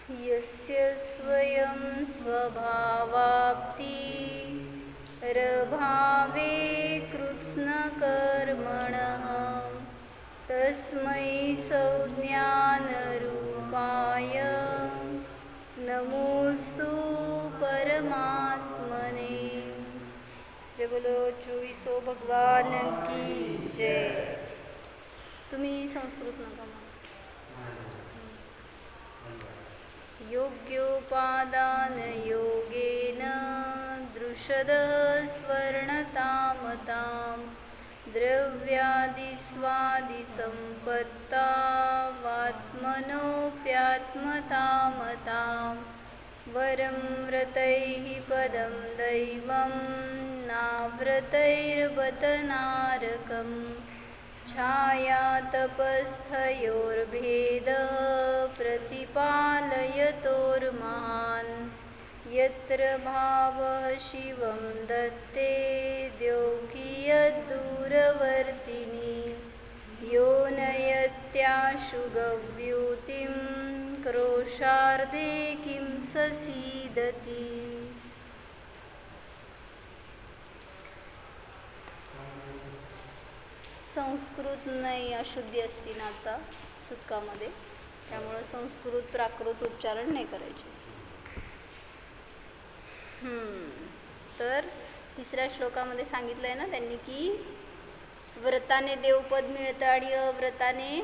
यस्य स्वयं स्वभावाप्ति रभावे कृत्स्नकर्मणः तस्मै संज्ञानरूपाय नमोस्तु परमात्मने। जय बोलो 24 भगवान की जय। तुम्ही संस्कृत नका म्हणा। योग्योपादान योगेन दृषदः स्वर्णतामतां द्रव्यादिस्वादिसम्पत्ता वात्मनोऽप्यात्मतामतां वरं व्रतैः पदं दैवं नाव्रतैर्बतनारकम् छायातपस्थयोर्भेदः प्रतिपालयतोर्महान् यत्र भावः शिवं दत्ते द्यौकीयद्दूरवर्तिनि यो नयत्याशु गव्यूतिं क्रोशार्धे किं ससीदति। संस्कृत नाही अशुद्धी असती ना आता सुतकामध्ये, त्यामुळं संस्कृत प्राकृत उच्चारण नाही करायचे। तर तिसऱ्या श्लोकामध्ये सांगितलं आहे ना त्यांनी की व्रताने देवपद मिळतं आणि अव्रताने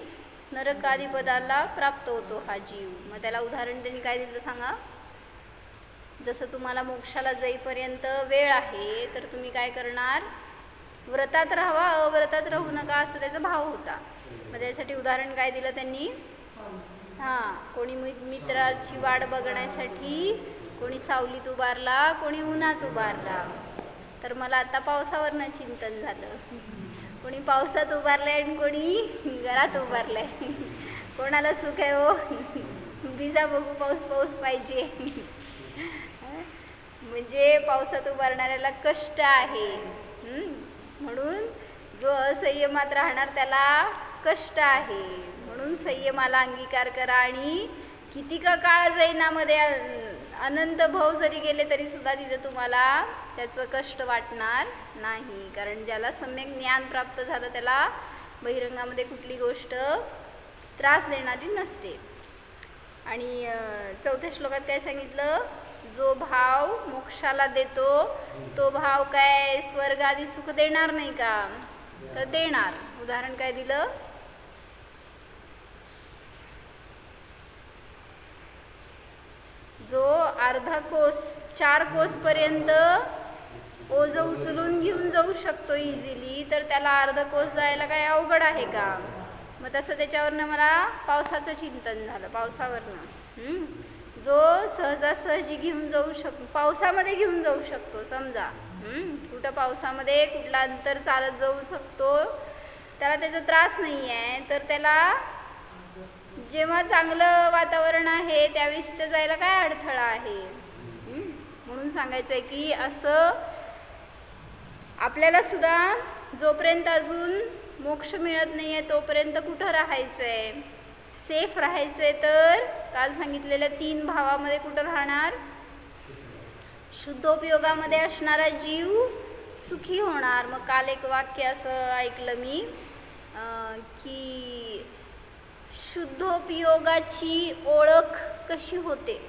नरकादी पदाला प्राप्त होतो हा जीव। मग त्याला उदाहरण त्यांनी काय दिलं सांगा। जसं तुम्हाला मोक्षाला जाईपर्यंत वेळ आहे तर तुम्ही काय करणार, व्रतात राहावा अव्रतात राहू नका असं त्याचा भाव होता। मग त्यासाठी उदाहरण काय दिलं त्यांनी, कोणी मित्राची वाट बघण्यासाठी कोणी सावलीत उभारला, कोणी उन्हात उभारला। तर मला आता पावसावरनं चिंतन झालं, कोणी पावसात उभारलंय आणि कोणी घरात उभारलंय। कोणाला सुख आहे हो, भिजा बघू पाऊस पाऊस पाहिजे। म्हणजे पावसात उभारणाऱ्याला कष्ट आहे, म्हणून जो असंयमात राहणार त्याला कष्ट आहे। म्हणून संयमाला अंगीकार करा आणि किती का काळ जैनामध्ये अनंत भाव जरी गेले तरी सुद्धा तिथं तुम्हाला त्याचं कष्ट वाटणार नाही, कारण ज्याला सम्यक ज्ञान प्राप्त झालं त्याला बहिरंगामध्ये कुठली गोष्ट त्रास देणारी नसते। आणि चौथ्या श्लोकात काय सांगितलं, जो भाव मोक्षाला देतो तो भाव काय स्वर्ग आदी सुख देणार नाही का, तर देणार। उदाहरण काय दिलं, जो अर्धा कोस 4 कोस पर्यंत ओझ उचलून घेऊन जाऊ शकतो इझिली, तर त्याला अर्धा कोस जायला काय अवघड आहे का। मग तसं त्याच्यावरनं मला पावसाचं चिंतन झालं, पावसावरनं जो सहजासहजी घेऊन जाऊ शकतो, पावसामध्ये घेऊन जाऊ शकतो समजा, कुठं पावसामध्ये कुठला अंतर चालत जाऊ शकतो, त्याला त्याचा त्रास नाही आहे, तर त्याला जेव्हा चांगलं वातावरण आहे त्यावेळेस ते जायला काय अडथळा आहे। म्हणून सांगायचं आहे की असं आपल्याला सुद्धा जोपर्यंत अजून मोक्ष मिळत नाही आहे तोपर्यंत कुठं राहायचं आहे, सेफ राहायचं आहे। तर काल सांगितलेल्या 3 भावामध्ये कुठं राहणार, शुद्धोपयोगामध्ये असणारा जीव सुखी होणार। मग काल एक वाक्य असं ऐकलं मी की शुद्धोपयोगाची ओळख कशी होते,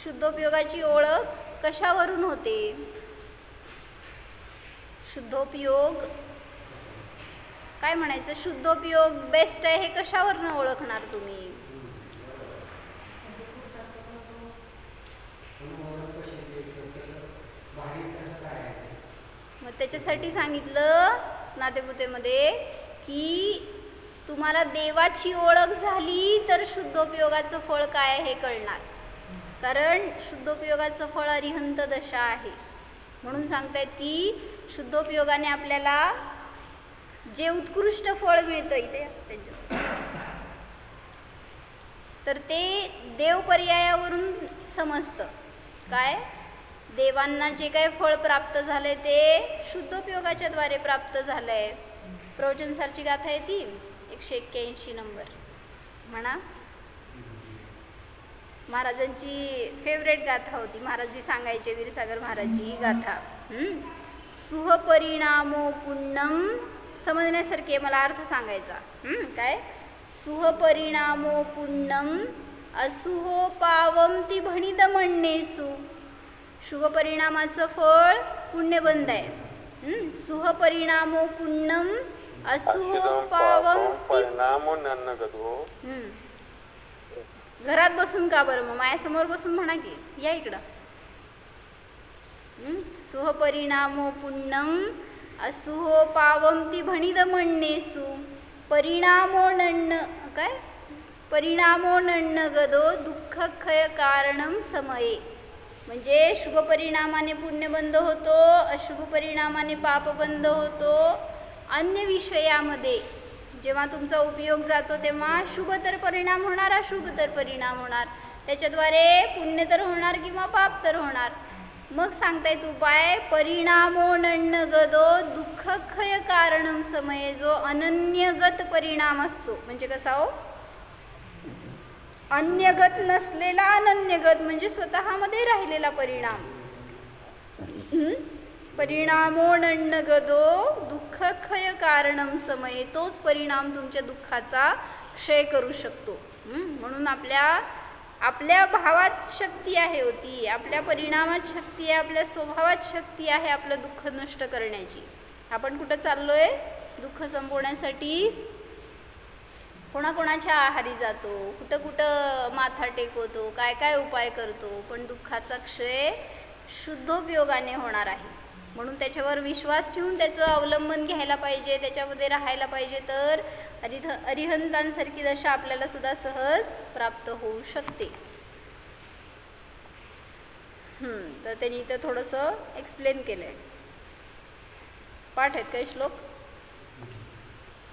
शुद्धोपयोगाची ओळख कशावरून होते, शुद्धोपयोग काय म्हणायचं, शुद्धोपयोग बेस्ट आहे हे कशावरून ओळखणार तुम्ही। मग त्याच्यासाठी सांगितलं नातेपुतेमध्ये की तुम्हाला देवाची ओळख झाली तर शुद्धोपयोगाचं फळ काय हे कळणार, कारण शुद्धोपयोगाचं फळ अरिहंत दशा आहे। म्हणून सांगतायत की शुद्धोपयोगाने आपल्याला जे उत्कृष्ट फळ मिळतं इथे त्यांच्या, तर ते देव पर्यायावरून समजतं। काय देवांना जे काही फळ प्राप्त झाले ते शुद्धोपयोगाच्या द्वारे प्राप्त झालंय। प्रवचनसारची गाथा आहे ती 181 नंबर म्हणा। महाराजांची फेवरेट गाथा होती. महाराजजी सांगायचे, वीरसागर महाराजजी ही गाथा. सुहपरिणामो पुण्यम समजण्यासारखी आहे, मला अर्थ सांगायचा. काय? सुहपरिणामो पुण्यम असुहो पावम ती भणित म्हणणेसु. शुभ परिणामाचं फळ पुण्यबंध आहे. सुहपरिणामो पुण्यम असुहो पावम ती. घरात बसून का बरं, मग माझ्यासमोर बसून म्हणा की, या इकडं. सुहपरिणामो पुण्यम असुहो पावम ती भणित म्हणणेसु. परिणामो नन्न काय? परिणामो नन्न गदो दुःख खय कारणम समये. म्हणजे शुभ परिणामाने पुण्यबंध होतो, अशुभ परिणामाने पापबंध होतो. अन्य विषयामध्ये जेव्हा तुमचा उपयोग जातो तेव्हा शुभ तर परिणाम होणार, अशुभ तर परिणाम होणार. त्याच्याद्वारे पुण्य तर होणार किंवा पाप तर होणार. मग सांगतायत उपाय, परिणामो नन्न गदो दुःख खय कारणम समये. जो अनन्यगत परिणाम असतो, म्हणजे कसा हो, अन्यगत नसलेला अनन्यगत, म्हणजे स्वतःमध्ये राहिलेला परिणाम. परिणामो नन्न गदो दुःख खय कारणम समये. तोच परिणाम तुमच्या दुःखाचा क्षय करू शकतो. म्हणून आपल्या भावात शक्ती आहे होती, आपल्या परिणामात शक्ती आहे, आपल्या स्वभावात शक्ती आहे आपलं दुःख नष्ट करण्याची. आपण कुठं चाललोय दुःख संपवण्यासाठी? कोणाकोणाच्या आहारी जातो, कुठं कुठं माथा टेकवतो, काय काय उपाय करतो, पण दुःखाचा क्षय शुद्धोपयोगाने होणार आहे. म्हणून त्याच्यावर विश्वास ठेवून त्याचं अवलंबन घ्यायला पाहिजे, त्याच्यामध्ये राहायला पाहिजे, तर अरिहंतांसारखी दशा आपल्याला सुद्धा सहज प्राप्त होऊ शकते. तर त्यांनी इथं थोडंसं एक्सप्लेन केलं आहे. पाठ आहेत काही श्लोक?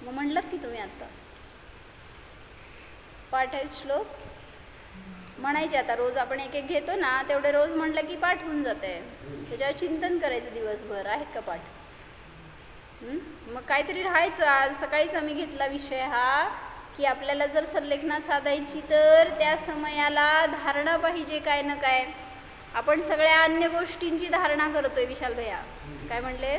मग म्हणलं की तुम्ही आता पाठ आहेत श्लोक म्हणायचे. आता रोज आपण एक एक घेतो ना, तेवढे रोज म्हटलं की पाठ होऊन जाते. त्याच्यावर चिंतन करायचं दिवसभर. आहेत का पाठ? मग काहीतरी राहायचं. आज सकाळीच आम्ही घेतला विषय हा की आपल्याला जर संलेखना साधायची तर त्या समयाला धारणा पाहिजे काय ना काय. आपण सगळ्या अन्य गोष्टींची धारणा करतोय. विशाल भैया काय म्हणले?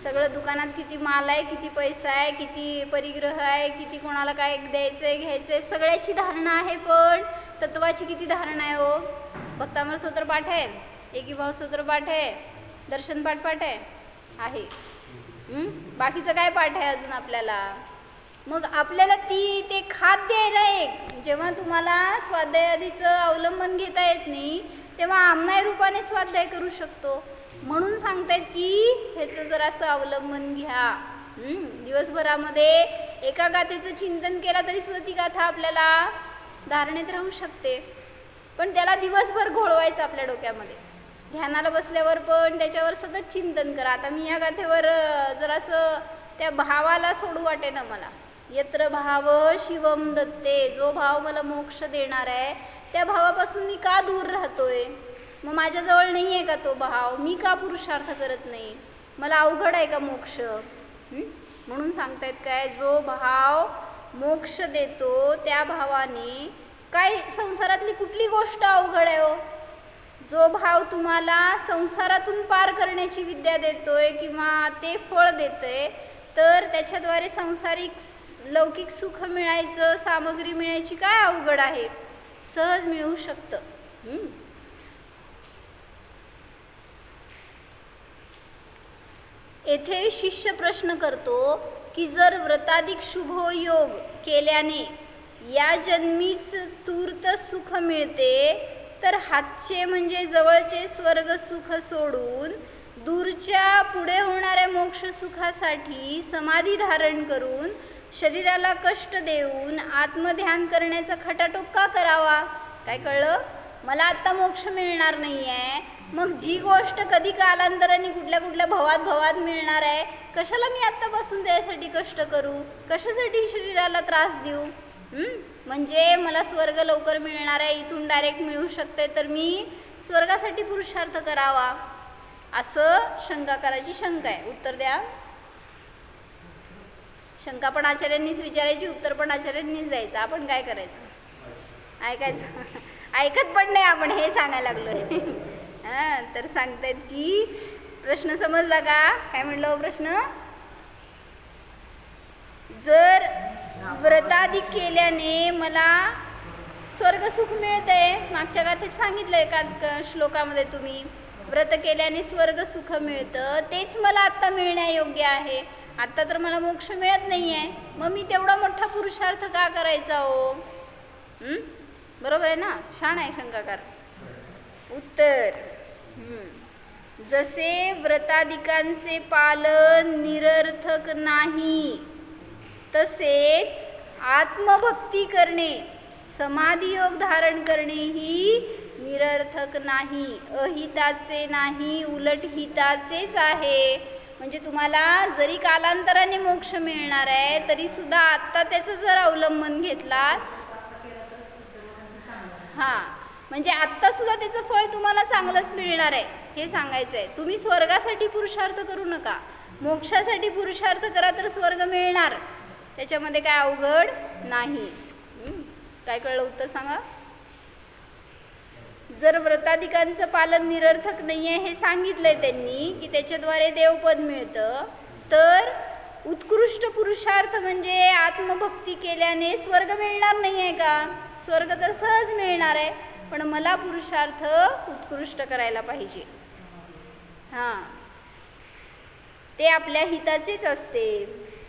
सगळं दुकानात किती माल आहे, किती पैसा आहे, किती परिग्रह आहे, किती कोणाला काय द्यायचंय घ्यायचंय, सगळ्याची धारणा आहे. पण तत्वाची किती धारणा आहे हो? भक्तामर स्तोत्र पाठ आहे, एकीभाव स्तोत्र पाठ आहे, दर्शन पाठ आहे. बाकीचं काय पाठ आहे अजून आपल्याला? मग आपल्याला ते खाद्य आहे ना एक. जेव्हा तुम्हाला स्वाध्याय आधीचं अवलंबन घेता येत नाही तेव्हा आमनाय रूपाने स्वाध्याय करू शकतो. म्हणून सांगतायत की ह्याचं जरासं अवलंबन घ्या. दिवसभरामध्ये एका गाथेचं चिंतन केला तरी सुद्धा ती गाथा आपल्याला धारणेत राहू शकते. पण त्याला दिवसभर घोळवायचं आपल्या डोक्यामध्ये. ध्यानाला बसल्यावर पण त्याच्यावर सतत चिंतन करा. आता मी या गाथेवर जरासं त्या भावाला सोडू वाटे ना मला. यत्र भाव शिवम दत्ते. जो भाव मला मोक्ष देणार आहे त्या भावापासून मी का दूर राहतोय? मग माझ्याजवळ नाही आहे का तो भाव? मी का पुरुषार्थ करत नाही? मला अवघड आहे का मोक्ष? म्हणून सांगतायत काय, जो भाव मोक्ष देतो त्या भावाने काय संसारातली कुठली गोष्ट अवघड आहे हो? जो भाव तुम्हाला संसारातून पार करण्याची विद्या देतोय किंवा ते फळ देतोय, तर त्याच्याद्वारे सांसारिक लौकिक सुख मिळायचं, सामग्री मिळायची काय अवघड आहे? सहज मिळू शकतं. येथे शिष्य प्रश्न करतो की जर व्रताधिक शुभयोग केल्याने या जन्मीच तूर्त सुख मिळते, तर हातचे म्हणजे जवळचे स्वर्ग सुख सोडून दूरच्या पुढे होणाऱ्या मोक्ष सुखासाठी समाधी धारण करून शरीराला कष्ट देऊन आत्मध्यान करण्याचा खटाटोप का करावा? काय कळलं? मला आत्ता मोक्ष मिळणार नाही आहे, मग जी गोष्ट कधी कालांतराने कुठल्या कुठल्या भवात मिळणार आहे, कशाला मी आत्तापासून त्यासाठी कष्ट करू? कशासाठी शरीराला त्रास देऊ? म्हणजे मला स्वर्ग लवकर मिळणार आहे, इथून डायरेक्ट मिळू शकते, तर मी स्वर्गासाठी पुरुषार्थ करावा, असं शंका करायची. शंका आहे. उत्तर द्या. शंका पण आचार्यांनीच विचारायची, उत्तर पण आचार्यांनीच द्यायचं. आपण काय करायचं? ऐकायचं ऐकत पण नाही आपण, हे सांगायला लागलोय. हां, तर सांगतायत की प्रश्न समजला का? काय म्हणलं प्रश्न? जर व्रतादी केल्याने मला स्वर्गसुख मिळतंय, मागच्या गाथेत सांगितलंय का श्लोकामध्ये तुम्ही, व्रत केल्याने स्वर्गसुख मिळतं, तेच मला आत्ता मिळण्यायोग्य आहे. आत्ता तर मला मोक्ष मिळत नाही आहे, मग मी तेवढा मोठा पुरुषार्थ का करायचा हो? बरोबर आहे ना? छान आहे शंकाकार उत्तर. जसे व्रतादिकांचे पालन निरर्थक नाही, तसेच आत्मभक्ती करणे, समाधी योग धारण करणे ही निरर्थक नाही, अहिताचे नाही, उलट हिताचेच आहे. म्हणजे तुम्हाला जरी कालांतराने मोक्ष मिळणार आहे, तरी सुद्धा आत्ता त्याचं जर अवलंबन घेतला, हां, म्हणजे आत्ता सुद्धा त्याचं फळ तुम्हाला चांगलंच मिळणार आहे, हे सांगायचं आहे. तुम्ही स्वर्गासाठी पुरुषार्थ करू नका, मोक्षासाठी पुरुषार्थ करा तर स्वर्ग मिळणार, त्याच्यामध्ये काय अवघड नाही. काय कळलं उत्तर सांगा? जर व्रतादिकांचं पालन निरर्थक नाही आहे हे सांगितलंय त्यांनी की त्याच्याद्वारे देवपद मिळतं, तर उत्कृष्ट पुरुषार्थ म्हणजे आत्मभक्ती केल्याने स्वर्ग मिळणार नाही आहे का? स्वर्ग तर सहज मिळणार आहे, पण मला पुरुषार्थ उत्कृष्ट करायला पाहिजे. हां, ते आपल्या हिताचेच असते.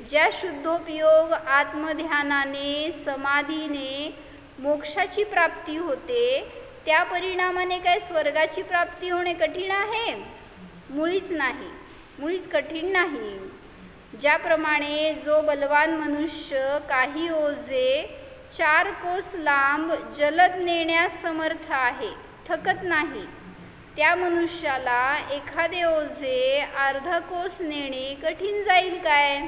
ज्या शुद्धोपयोग आत्मध्यानाने समाधीने मोक्षाची प्राप्ती होते, त्या परिणामाने काय स्वर्गाची प्राप्ती होणे कठीण आहे? मुळीच नाही, मुळीच कठीण नाही. ज्याप्रमाणे जो बलवान मनुष्य काही ओझे 4 कोस लांब जलद नेण्यास समर्थ आहे, थकत नाही, त्या मनुष्याला एखादे ओझे अर्धा कोस नेणे कठीण जाईल काय?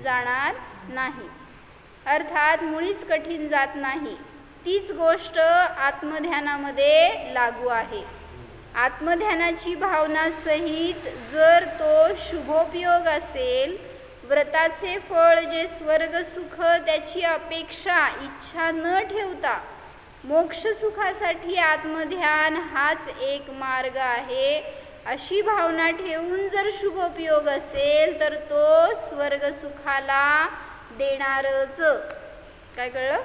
जाणार नाही, अर्थात मुळीच कठीण जात नाही. तीच गोष्ट आत्मध्यानामध्ये लागू आहे. आत्मध्यानाची भावना सहित जर तो शुभोपयोग असेल, व्रताचे फळ जे स्वर्गसुख त्याची अपेक्षा इच्छा न ठेवता मोक्षसुखासाठी आत्मध्यान हाच एक मार्ग आहे, अशी भावना ठेवून जर शुभोपयोग असेल तर तो स्वर्गसुखाला देणारच. काय कळलं?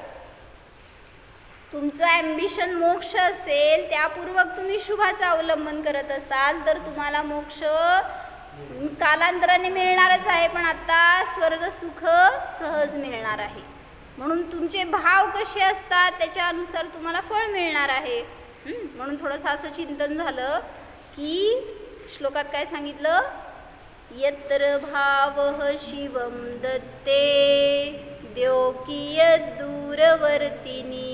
तुमचं ॲम्बिशन मोक्ष असेल, त्यापूर्वक तुम्ही शुभाचं अवलंबन करत असाल तर तुम्हाला मोक्ष कालांतराने मिळणारच आहे, पण आता स्वर्गसुख सहज मिळणार आहे. म्हणून तुमचे भाव कसे असतात त्याच्यानुसार तुम्हाला फळ मिळणार आहे. म्हणून थोडंसं असं चिंतन झालं की श्लोकात काय सांगितलं? यत्र भावः शिवं दत्ते द्योकीय दूरवर्तिनी.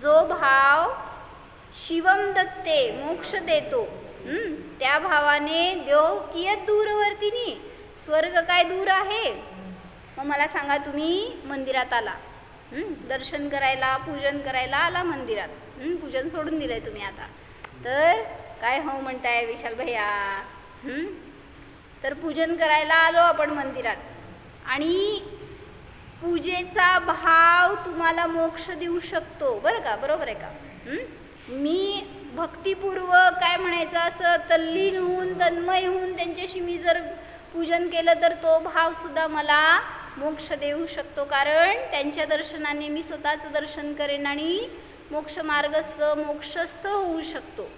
जो भाव शिवम दत्ते मोक्ष देतो, त्या भावाने देव कियत दूरवर्तिनी, स्वर्ग काय दूर आहे? मग मला सांगा, तुम्ही मंदिरात आला, दर्शन करायला पूजन करायला आला मंदिरात, पूजन सोडून दिलंय तुम्ही आता, तर काय हो म्हणताय विशाल भैया? तर पूजन करायला आलो आपण मंदिरात आणि पूजेचा भाव तुम्हाला मोक्ष देऊ शकतो, बरं का? बरोबर आहे का? मी भक्तिपूर्वक काय म्हणायचं असं तल्लीन होऊन तन्मय होऊन त्यांच्याशी मी जर पूजन केलं तर तो भावसुद्धा मला मोक्ष देऊ शकतो, कारण त्यांच्या दर्शनाने मी स्वतःचं दर्शन करेन आणि मोक्षमार्गस्थ मोक्षस्थ होऊ शकतो.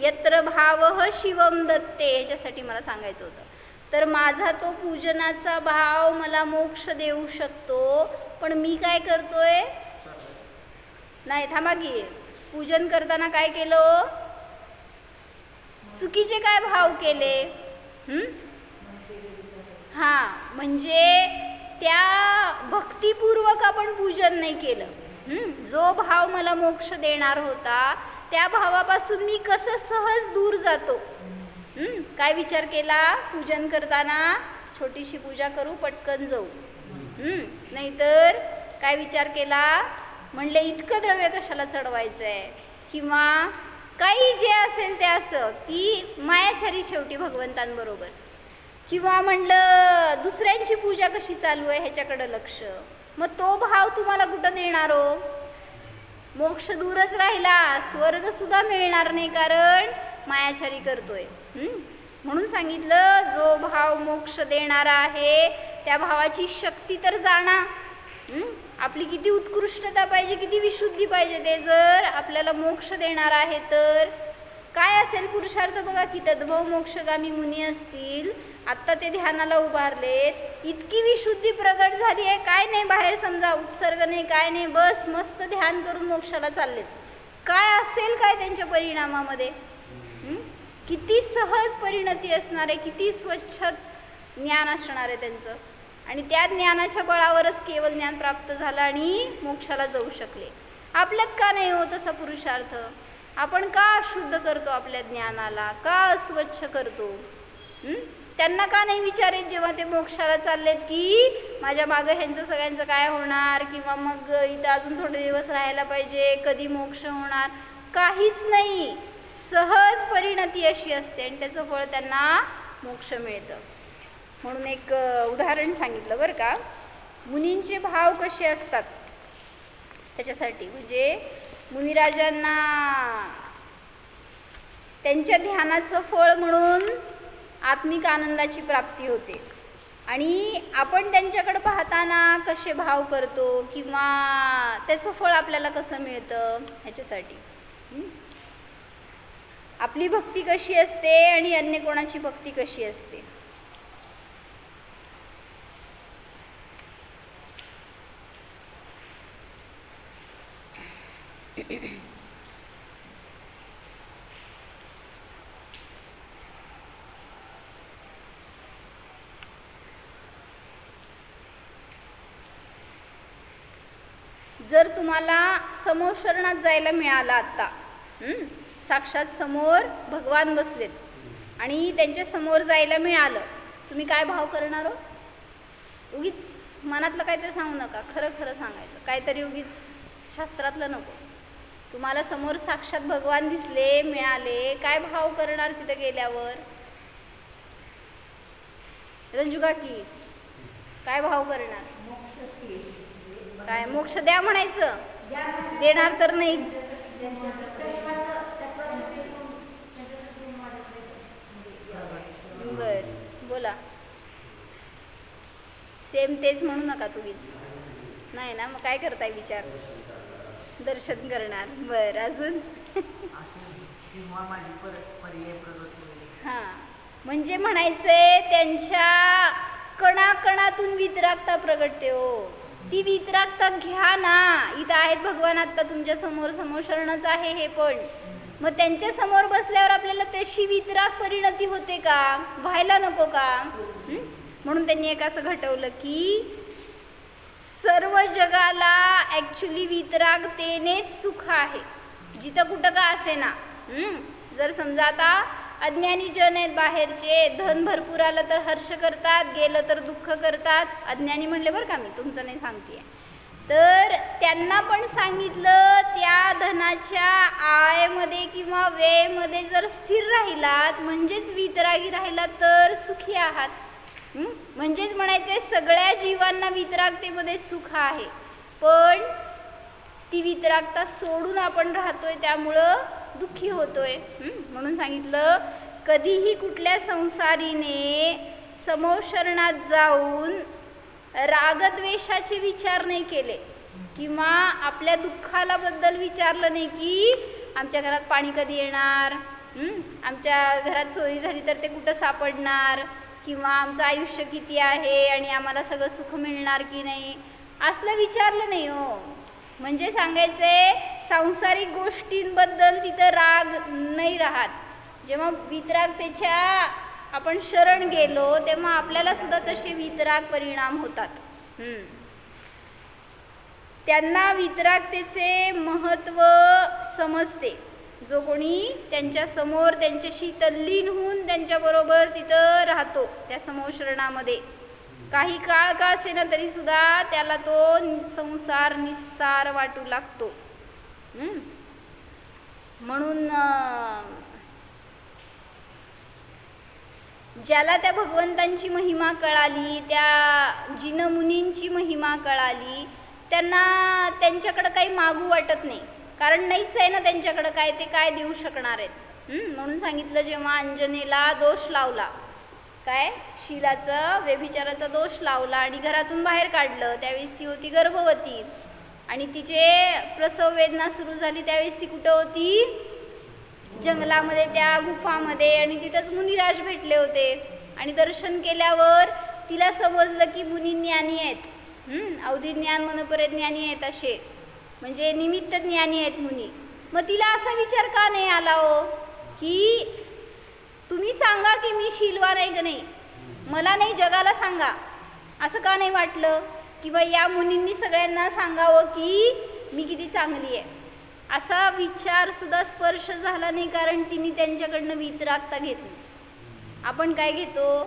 यत्र भावः शिवम दत्ते, ह्याच्यासाठी मला सांगायचं होतं. तर माझा तो पूजनाचा भाव मला मोक्ष देऊ शकतो, पण मी काय करतोय? नाही, थांबा की, पूजन करताना काय केलं? चुकीचे काय भाव केले? हां, म्हणजे त्या भक्तिपूर्वक आपण पूजन नाही केलं. जो भाव मला मोक्ष देणार होता त्या भावापासून मी कसं सहज दूर जातो? काय विचार केला? पूजन करताना छोटीशी पूजा करू, पटकन जाऊ. नाहीतर काय विचार केला? म्हणले इतकं द्रव्य कशाला चढवायचं आहे, किंवा काही जे असेल ते असं की मायाचारी शेवटी भगवंतांबरोबर, किंवा म्हणलं दुसऱ्यांची पूजा कशी चालू आहे ह्याच्याकडं लक्ष. मग तो भाव तुम्हाला कुठं नेणार हो? मोक्ष दूरच राहिला, स्वर्ग सुद्धा मिळणार नाही, कारण मायाचारी करतोय. म्हणून सांगितलं जो भाव मोक्ष देणारा आहे त्या भावाची शक्ती तर जाणा. आपली किती उत्कृष्टता पाहिजे, किती विशुद्धी पाहिजे, ते जर आपल्याला मोक्ष देणार आहे तर काय असेल पुरुषार्थ बघा की. तद्भव मोक्षगामी मुनी असतील, आत्ता ते ध्यानाला उभारलेत, इतकी विशुद्धी प्रगट झाली आहे, काय नाही बाहेर समजा उत्सर्ग नाही, काय नाही, बस मस्त ध्यान करून मोक्षाला चाललेत. काय असेल काय त्यांच्या परिणामामध्ये, किती सहज परिणती असणार आहे, किती स्वच्छ ज्ञान असणार आहे त्यांचं. आणि त्या ज्ञानाच्या बळावरच केवळ ज्ञान प्राप्त झालं आणि मोक्षाला जाऊ शकले. आपल्यात का नाही होत असा पुरुषार्थ? आपण का अशुद्ध करतो आपल्या ज्ञानाला, का अस्वच्छ करतो? त्यांना का नाही विचारेत जेव्हा ते मोक्षाला चाललेत की माझ्या मागं ह्यांचं सगळ्यांचं काय होणार, किंवा मग इथं अजून थोडे दिवस राहायला पाहिजे, कधी मोक्ष होणार? काहीच नाही, सहज परिणती अशी असते आणि त्याचं फळ त्यांना मोक्ष मिळतं. म्हणून एक उदाहरण सांगितलं बरं का, मुनींचे भाव कसे असतात त्याच्यासाठी. म्हणजे मुनिराजांना त्यांच्या ध्यानाचं फळ म्हणून आत्मिक आनंदाची प्राप्ती होते, आणि आपण त्यांच्याकडे पाहताना कसे भाव करतो किंवा त्याचं फळ आपल्याला कसं मिळतं ह्याच्यासाठी. आपली भक्ती कशी असते आणि अन्य कोणाची भक्ती कशी असते. जर तुम्हाला समोशरणात जायला मिळालं आत्ता, साक्षात समोर भगवान बसलेत आणि त्यांच्या समोर जायला मिळालं, तुम्ही काय भाव करणार हो? उगीच मनातलं काहीतरी सांगू नका, खरं खरं सांगायचं, काहीतरी उगीच शास्त्रातलं नको. तुम्हाला समोर साक्षात भगवान दिसले, मिळाले, काय भाव करणार तिथं गेल्यावर? रंजुका की काय भाव करणार? काय मोक्ष द्या म्हणायचं? देणार तर नाही. बर बोला. सेम तेच म्हणू नका तुम्हीच. नाही ना, मग काय करताय विचार? दर्शन करणार. बर अजून? हां, म्हणजे म्हणायचंय त्यांच्या कणाकणातून वितरागता प्रगटते हो. ती वितरागता घ्या ना. इथं आहेत भगवान, आत्ता तुमच्या समोर, समोशरणच आहे हे, पण मग त्यांच्या समोर बसल्यावर आपल्याला तशी वितराग परिणती होते का? व्हायला नको का? म्हणून त्यांनी एक असं घटवलं की सर्व जगाला ॲक्च्युली वितरागतेनेच सुख आहे, जिथं कुठं का असे ना. जर समजा आता अज्ञानी जन आहेत बाहेरचे, धन भरपूर आलं तर हर्ष करतात, गेलं तर दुःख करतात. अज्ञानी म्हणले बरं का, मी तुमचं नाही सांगते. तर त्यांना पण सांगितलं त्या धनाच्या आयमध्ये किंवा व्ययमध्ये जर स्थिर राहिलात, म्हणजेच वितरागी राहिलात तर सुखी आहात. म्हणजेच म्हणायचे सगळ्या जीवांना वितरागतेमध्ये सुख आहे, पण ती वितरागता सोडून आपण राहतोय त्यामुळं दुःखी होतोय. म्हणून सांगितलं कधीही कुठल्या संसारीने समोशरणात जाऊन रागद्वेषाचे विचार नाही केले किंवा आपल्या दुःखाला बद्दल विचारलं नाही की आमच्या घरात पाणी कधी येणार, आमच्या घरात चोरी झाली तर ते कुठं सापडणार, किंवा आमचं आयुष्य किती आहे आणि आम्हाला सगळं सुख मिळणार की नाही, असलं विचारलं नाही हो. म्हणजे सांगायचंय सांसारिक गोष्टींबद्दल तिथं राग नाही राहत. जेव्हा वितरागतेच्या आपण शरण गेलो तेव्हा आपल्याला सुद्धा तसे वितराग परिणाम होतात. त्यांना वितरागतेचे महत्त्व समजते. जो कोणी त्यांच्या समोर त्यांच्याशी तल्लीन होऊन त्यांच्याबरोबर तिथं राहतो त्या समोशरणामध्ये, काही काळ का असेना तरी सुद्धा त्याला तो संसार निस्सार वाटू लागतो. म्हणून ज्याला त्या भगवंतांची महिमा कळाली, त्या जिनमुनींची महिमा कळाली, त्यांना त्यांच्याकडं काही मागू वाटत नाही. कारण नाहीच आहे ना त्यांच्याकडं काय, ते काय देऊ शकणार आहेत. म्हणून सांगितलं जेव्हा अंजनेला दोष लावला, काय शीलाचा व्यभिचाराचा दोष लावला आणि घरातून बाहेर काढलं, त्यावेळेस ती होती गर्भवती आणि तिचे प्रसव वेदना सुरू झाली, त्यावेळेस ती कुठं होती, जंगलामध्ये त्या गुफामध्ये, आणि तिथंच मुनिराज भेटले होते. आणि दर्शन केल्यावर तिला समजलं की मुनी ज्ञानी आहेत, अवधी ज्ञान मनोपरे ज्ञानी आहेत, असे म्हणजे निमित्त ज्ञानी आहेत मुनी. मग तिला असा विचार का नाही आला हो की तुम्ही सांगा की मी शीलवान आहे का नाही, मला नाही जगाला सांगा, असं का नाही वाटलं की बा या मुनींनी सगळ्यांना सांगावं की मी किती चांगली आहे. असा विचार सुद्धा स्पर्श झाला नाही, कारण तिने त्यांच्याकडनं वितरागता घेतली. आपण काय घेतो,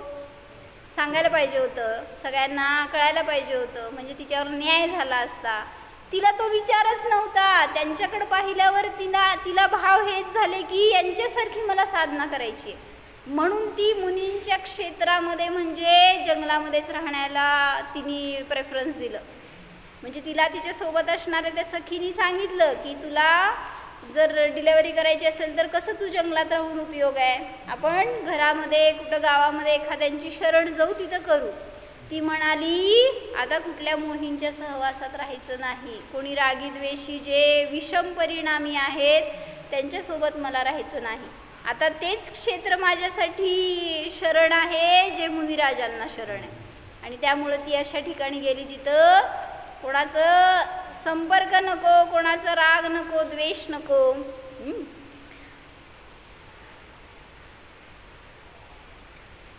सांगायला पाहिजे होतं, सगळ्यांना कळायला पाहिजे होतं, म्हणजे तिच्यावर न्याय झाला असता. तिला तो विचारच नव्हता. त्यांच्याकडे पाहिल्यावर तिला भाव हेच झाले की यांच्यासारखी मला साधना करायची, म्हणून ती मुनींच्या क्षेत्रामध्ये म्हणजे जंगलामध्येच राहण्याला तिने प्रेफरन्स दिलं. म्हणजे तिला तिच्यासोबत असणाऱ्या त्या सखीनी सांगितलं की तुला जर डिलेवरी करायची असेल तर कसं तू जंगलात राहून उपयोग आहे, आपण घरामध्ये कुठं गावामध्ये एखाद्यांची शरण जाऊ, तिथं करू. ती म्हणाली आता कुठल्या मोहींच्या सहवासात राहायचं नाही, कोणी रागीद्वेषी जे विषम परिणामी आहेत त्यांच्यासोबत मला राहायचं नाही. आता तेच क्षेत्र माझ्यासाठी शरण आहे जे मुनिराजांना शरण आहे. आणि त्यामुळं ती अशा ठिकाणी गेली जिथं कोणाचं संपर्क नको, कोणाचं राग नको, द्वेष नको.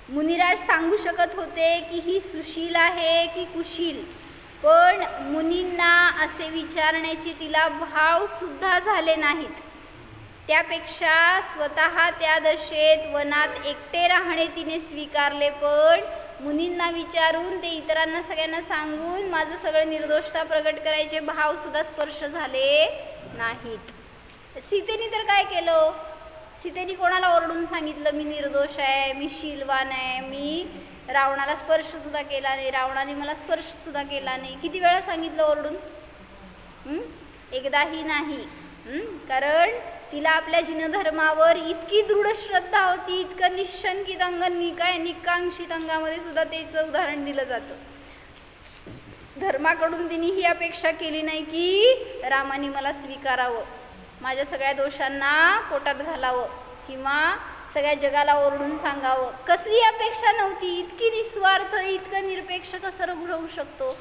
मुनिराज सांगू शकत होते की ही सुशील आहे की कुशील, पण मुनींना असे विचारण्याची तिला भाव सुद्धा झाले नाहीत. त्यापेक्षा स्वतः त्या दशेत वनात एकटे राहणे तिने स्वीकारले, पण मुनींना विचारून ते इतरांना सगळ्यांना सांगून माझं सगळं निर्दोषता प्रगट करायचे भाव सुद्धा स्पर्श झाले नाहीत. सीतेने तर काय केलं, सीतेने कोणाला ओरडून सांगितलं मी निर्दोष आहे, मी शीलवान आहे, मी रावणाला स्पर्श सुद्धा केला नाही, रावणाने मला स्पर्श सुद्धा केला नाही. किती वेळा सांगितलं ओरडून, एकदाही नाही. कारण तिला आपल्या जिनधर्मावर इतकी दृढ श्रद्धा होती, इतकं निशंकित अंग, काय निकांक्षित अंगामध्ये सुद्धा त्याचं उदाहरण दिलं जातं. धर्माकडून तिने ही अपेक्षा केली नाही की रामाने मला स्वीकारावं, माझ्या सगळ्या दोषांना पोटात घालावं किंवा सगळ्या जगाला ओरडून सांगावं. कसली अपेक्षा नव्हती. इतकी निस्वार्थ, इतकं निरपेक्ष कसं राहू शकतो,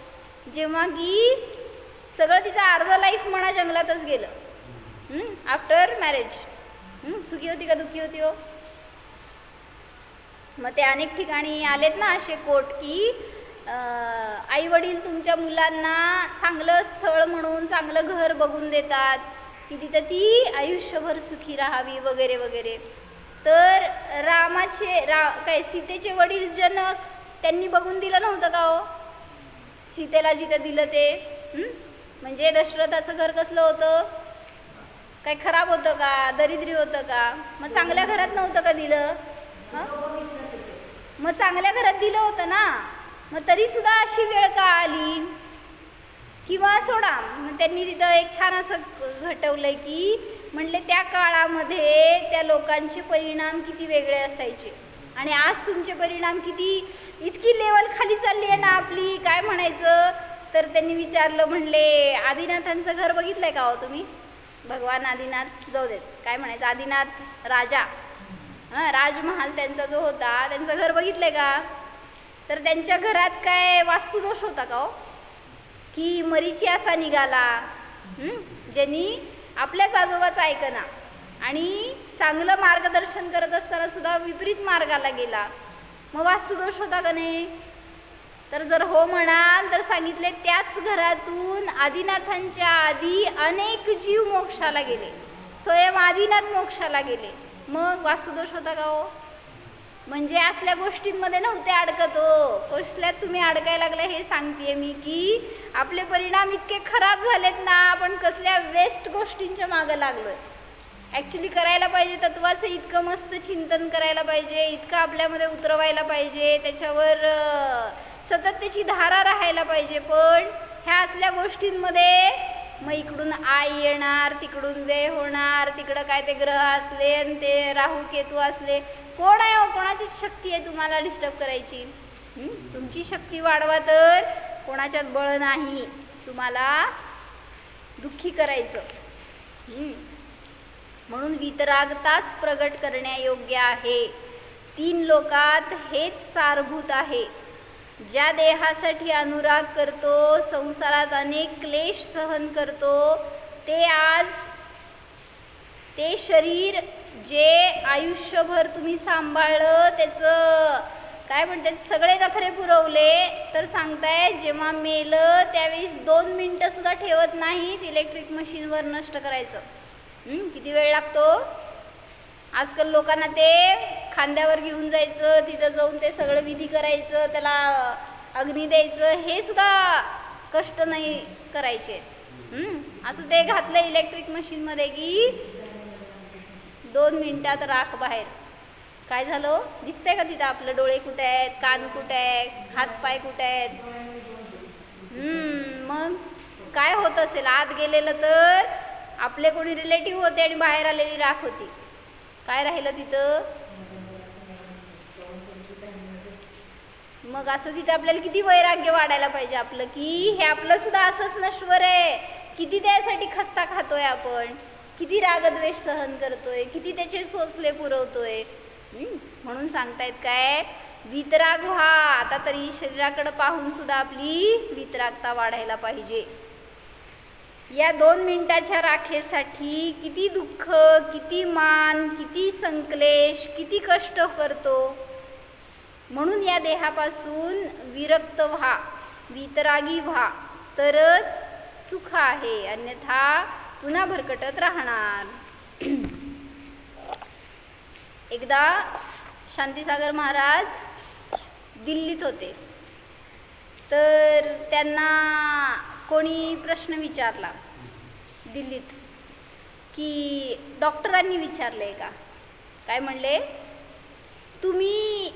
जेव्हा की सगळं तिचं अर्ध लाईफ म्हणा जंगलातच गेलं. आफ्टर मॅरेज सुखी होती का दुःखी होती हो. मग ते अनेक ठिकाणी आलेत ना असे कोट की आई वडील तुमच्या मुलांना चांगलं स्थळ म्हणून चांगलं घर बघून देतात की तिथं ती आयुष्यभर सुखी राहावी वगैरे वगैरे. तर काय सीतेचे वडील जनक त्यांनी बघून दिलं नव्हतं का हो सीतेला जिथं दिलं ते. म्हणजे दशरथाचं घर कसलं होतं, काय खराब होतं का, दरिद्री होतं का, मग चांगल्या घरात नव्हतं का दिलं. मग चांगल्या घरात दिलं होतं ना, मग तरी सुद्धा अशी वेळ का आली. किंवा सोडा, मग त्यांनी तिथं एक छान असं घटवलंय की म्हणले त्या काळामध्ये त्या लोकांचे परिणाम किती वेगळे असायचे आणि आज तुमचे परिणाम किती, इतकी लेवल खाली चालली आहे ना आपली, काय म्हणायचं. तर त्यांनी विचारलं, म्हणले आदिनाथांचं घर बघितलंय का हो तुम्ही. भगवान आदिनाथ जाऊ देत, काय म्हणायचं, आदिनाथ राजा, राजमहाल त्यांचा जो होता त्यांचं घर बघितलंय का. तर त्यांच्या घरात काय वास्तुदोष होता का हो, की मरीची असा निघाला ज्यांनी आपल्याच आजोबाचं ऐकना आणि चांगलं मार्गदर्शन करत असताना सुद्धा विपरीत मार्गाला गेला, मग वास्तुदोष होता का नाही. तर जर हो म्हणाल तर सांगितले त्याच घरातून आदिनाथांच्या आधी अनेक जीव मोक्षाला गेले, स्वयं आदिनाथ मोक्षाला गेले, मग वास्तुदोष होता का हो. म्हणजे असल्या गोष्टींमध्ये नव्हते अडकत हो, कसल्यात तुम्ही अडकायला लागला हे सांगतेय मी की आपले परिणाम इतके खराब झालेत ना, आपण कसल्या वेस्ट गोष्टींच्या मागं लागलोय. ॲक्च्युली करायला पाहिजे तत्वाचं इतकं मस्त चिंतन करायला पाहिजे, इतकं आपल्यामध्ये उतरवायला पाहिजे, त्याच्यावर सतत त्याची धारा राहायला पाहिजे. पण ह्या असल्या गोष्टींमध्ये मग इकडून आई येणार, तिकडून व्यय होणार, तिकडं काय ते ग्रह असले आणि ते राहू केतू असले. कोण आहे हो, कोणाची शक्ती आहे तुम्हाला डिस्टर्ब करायची? तुमची शक्ती वाढवा, तर कोणाच्यात बळ नाही तुम्हाला दुःखी करायचं. म्हणून वितरागताच प्रगट करण्यायोग्य आहे. 3 लोकात हेच सारभूत आहे. ज्या देहासाठी अनुराग करतो, संसारात अनेक क्लेश सहन करतो, ते शरीर जे आयुष्यभर तुम्ही सांभाळलं, त्याचं काय म्हणतात सगळे नखरे पुरवले, तर सांगताय जेव्हा मेलं त्यावेळेस 2 मिनटं सुद्धा ठेवत नाहीत इलेक्ट्रिक मशीनवर नष्ट करायचं. किती वेळ लागतो? आजकाल लोकांना ते खांद्यावर घेऊन जायचं, तिथं जाऊन ते सगळं विधी करायचं, त्याला अग्नी द्यायचं, हे सुद्धा कष्ट नाही करायचे. असं ते घातलं इलेक्ट्रिक मशीनमध्ये की 2 मिनिटात राख बाहेर. काय झालं दिसतंय का तिथं? आपलं डोळे कुठे आहेत, कान कुठे आहेत, हातपाय कुठे आहेत? मग काय होत असेल? आत गेलेलं तर आपले कोणी रिलेटिव्ह होते आणि बाहेर आलेली राख होती. काय राहिलं तिथं? मग असं तिथं आपल्याला किती वैराग्य वाढायला पाहिजे आपलं, की हे आपलं सुद्धा असंच नश्वर आहे. किती त्यासाठी खस्ता खातोय आपण, किती रागद्वेष सहन करतोय, किती त्याचे सोसले पुरवतोय. म्हणून सांगतायत काय, वितराग व्हा. आता तरी शरीराकडे पाहून सुद्धा आपली वितरागता वाढायला पाहिजे. या 2 मिनिटाच्या राखेसाठी किती दुःख, किती मान, किती संक्लेश, किती कष्ट करतो. म्हणून या देहापासून विरक्त व्हा, वितरागी व्हा, तरच सुख आहे, अन्यथा पुन्हा भरकटत राहणार. एकदा शांतीसागर महाराज दिल्लीत होते, तर त्यांना कोणी प्रश्न विचारला दिल्लीत, की डॉक्टरांनी विचारले का, काय म्हणले, तुम्ही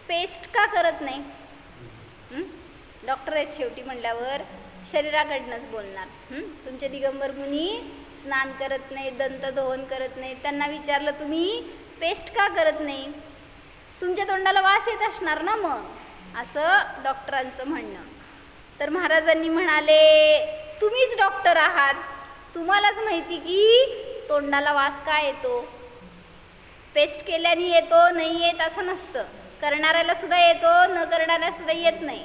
पेस्ट का करत नाही? डॉक्टर आहेत शेवटी म्हणल्यावर शरीराकडनंच बोलणार. तुमचे दिगंबर मुनी स्नान करत नाही, दंतधोवन करत नाही, त्यांना विचारलं तुम्ही पेस्ट का करत नाही? तुमच्या तोंडाला वास येत असणार ना मग, असं डॉक्टरांचं म्हणणं. तर महाराजांनी म्हणाले, तुम्हीच डॉक्टर आहात, तुम्हालाच माहिती की तोंडाला वास का येतो. पेस्ट केल्याने येतो, नाही येत असं नसतं. करणाऱ्याला सुद्धा येतो, न करणाऱ्याला सुद्धा येत नाही.